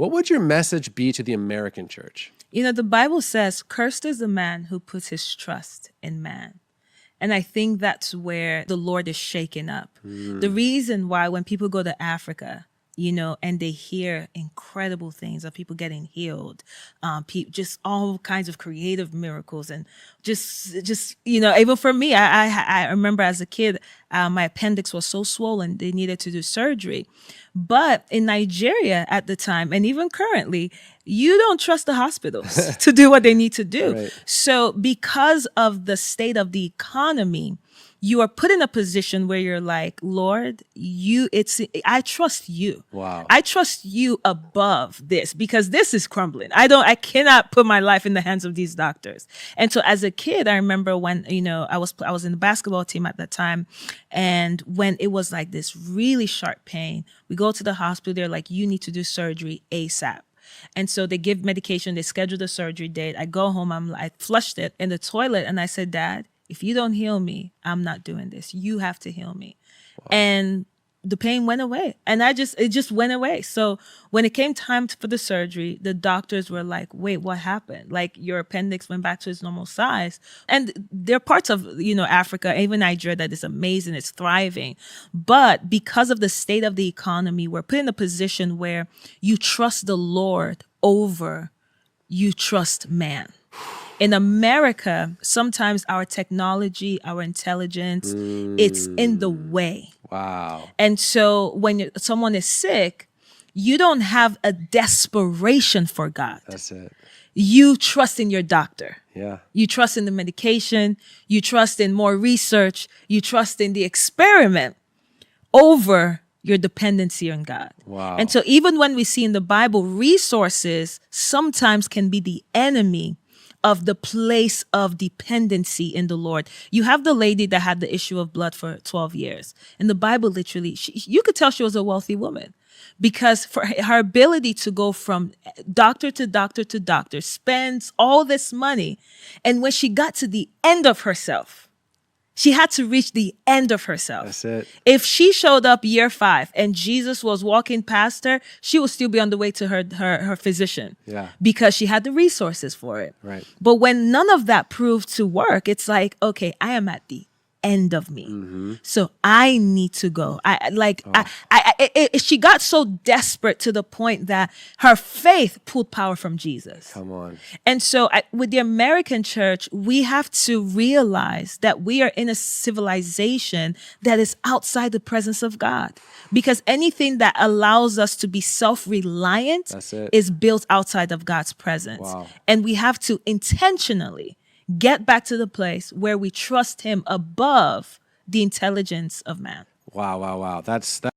What would your message be to the American church? You know, the Bible says, cursed is the man who puts his trust in man. And I think that's where the Lord is shaken up. The reason why when people go to Africa, you know, and they hear incredible things of people getting healed, just all kinds of creative miracles, and just you know, even for me, I remember as a kid, my appendix was so swollen they needed to do surgery. But in Nigeria at the time, and even currently, you don't trust the hospitals to do what they need to do. Right. So because of the state of the economy, you are put in a position where you're like, Lord, I trust you. Wow. I trust you above this, because this is crumbling. I cannot put my life in the hands of these doctors. And so as a kid, I remember when, you know, I was in the basketball team at that time. And when it was like this really sharp pain, we go to the hospital, they're like, you need to do surgery ASAP. And so they give medication, they schedule the surgery date. I go home, I flushed it in the toilet, and I said, Dad, if you don't heal me, I'm not doing this. You have to heal me. Wow. And the pain went away, and it just went away. So when it came time for the surgery, the doctors were like, wait, what happened? Like, your appendix went back to its normal size. And there are parts of, you know, Africa, even Nigeria, that is amazing. It's thriving. But because of the state of the economy, we're put in a position where you trust the Lord over you trust man. In America, sometimes our technology, our intelligence, it's in the way. Wow. And so when someone is sick, you don't have a desperation for God. That's it. You trust in your doctor. Yeah. You trust in the medication. You trust in more research. You trust in the experiment over your dependency on God. Wow. And so even when we see in the Bible, resources sometimes can be the enemy of the place of dependency in the Lord. You have the lady that had the issue of blood for 12 years. In the Bible, literally, you could tell she was a wealthy woman, because for her ability to go from doctor to doctor to doctor, spends all this money. And when she got to the end of herself, she had to reach the end of herself. That's it. If she showed up year 5 and Jesus was walking past her, she would still be on the way to her physician. Yeah. Because she had the resources for it. Right. But when none of that proved to work, it's like, okay, I am at the end of me. So I need to go. She got so desperate to the point that her faith pulled power from Jesus. Come on. And so with the American church, we have to realize that we are in a civilization that is outside the presence of God, because anything that allows us to be self-reliant is built outside of God's presence. Wow. And we have to intentionally get back to the place where we trust him above the intelligence of man. Wow. That's